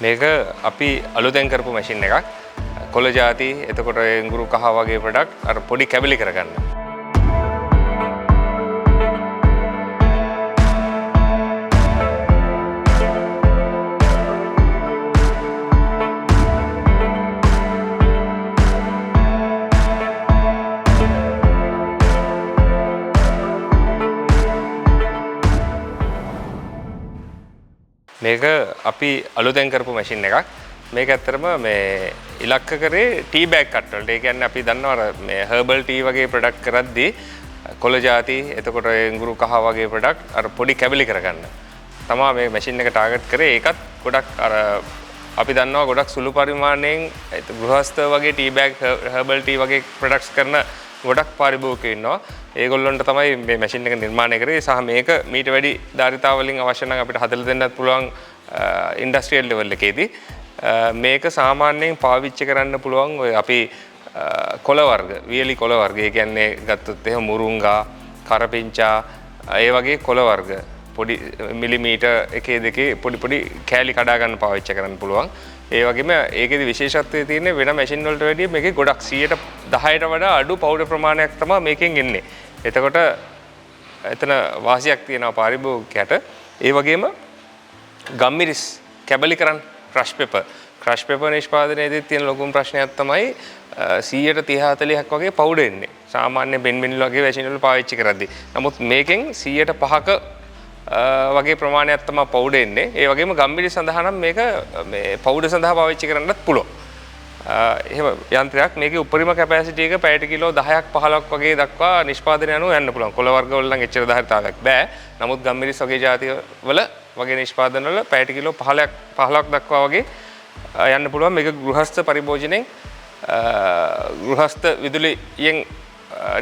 මේක අපි අලුතෙන් කරපු මැෂින් එකක්. කොළ ಜಾති එතකොට එඟුරු කහ වගේ ප්‍රොඩක්ට් අර පොඩි කැබලි කරගන්න. මේක අපි අලුතෙන් කරපු මැෂින් එකක්. මේක ඇත්තටම මේ ඉලක්ක කරේ ටී බෑග් කට් වලට. ඒ කියන්නේ අපි දන්නවා මේ හර්බල් ටී වගේ ප්‍රොඩක්ට් කරද්දී කොළ ಜಾති එතකොට එඟුරු කහ වගේ ප්‍රොඩක්ට් අර පොඩි කැබලි කරගන්න. තමයි මේ මැෂින් එක ටාගට් කරේ. ඒකත් ගොඩක් අර අපි දන්නවා ගොඩක් සුළු පරිමාණයෙන් ගෘහස්ත වගේ ටී බෑග් හර්බල් ටී වගේ ප්‍රොඩක්ට්ස් කරන ගොඩක් පාරිභෝගිකයෝ ඉන්නවා. ඒගොල්ලන්ට තමයි මේ මැෂින් එක නිර්මාණය කරේ. සහ මේක මීට වැඩි ධාරිතාව වලින් අවශ්‍ය නම් අපිට හදලා දෙන්නත් පුළුවන් ඉන්ඩස්ට්‍රියල් ලෙවල් එකේදී. මේක සාමාන්‍යයෙන් පාවිච්චි කරන්න පුළුවන් ඔය අපි කොළ වර්ග, වියලි කොළ වර්ග. ඒ කියන්නේ ගත්තොත් එහෙම මුරුංගා, කරපිංචා, ඒ වගේ කොළ වර්ග. පොඩි මිලිමීටර් එකේ දෙකේ පොඩි පොඩි කෑලි කඩා ගන්න පාවිච්චි කරන්න පුළුවන්. ඒ වගේම ඒකෙදි විශේෂත්වය තියෙන්නේ වෙන මැෂින් වලට වැඩිය මේකේ ගොඩක් 10%ට වඩා අඩු පවුඩර් ප්‍රමාණයක් තමයි මේකෙන් එන්නේ. එතකොට එතන වාසියක් තියෙනවා පාරිභෝගිකයට. ඒ වගේම ගම්මිරිස් කැබලි කරන්න ක්‍රෂ් පෙපර් නිෂ්පාදනයේදී තියෙන ලොකුම ප්‍රශ්නයක් තමයි 130-40ක් වගේ පවුඩර් එන්නේ. සාමාන්‍ය බෙන්මිල් වගේ මැෂින් වල පාවිච්චි කරද්දී. නමුත් මේකෙන් 5%ක වගේ ප්‍රමාණයක් තමයි පවුඩර් එන්නේ. ඒ වගේම ගම්මිරි සඳහා නම් මේක මේ පවුඩර් සඳහා පාවිච්චි කරන්නත් පුළුවන්. එහෙම යන්ත්‍රයක් මේකේ උපරිම කැපැසිටි එක පැයට කිලෝ 10ක් 15ක් වගේ දක්වා නිෂ්පාදනය යනවා යන්න පුළුවන්. කොළ වර්ග වල නම් එච්චර ධාරිතාවයක් බෑ. නමුත් ගම්මිරිස් වගේ ಜಾති වල වගේ නිෂ්පාදන වල පැයට කිලෝ 15ක් දක්වා වගේ යන්න පුළුවන්. මේක ගෘහස්ත පරිභෝජනයෙන් ගෘහස්ත විදුලියෙන්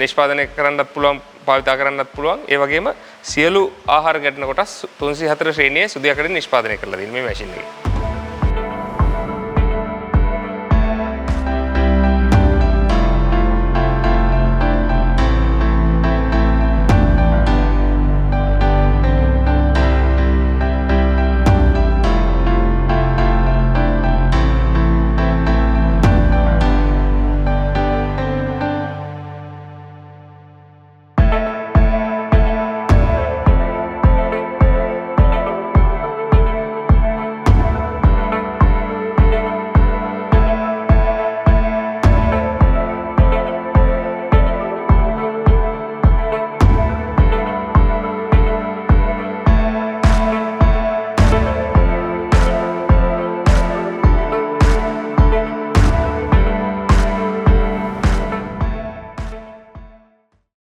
නිෂ්පාදනය කරන්නත් පුළුවන්, භාවිතා කරන්නත් පුළුවන්. ඒ වගේම සියලු ආහාර ගැටෙන කොටස් 304 ශ්‍රේණියේ සුදියකඩින් නිෂ්පාදනය කරලා තියෙන මේ මැෂින් එකේ.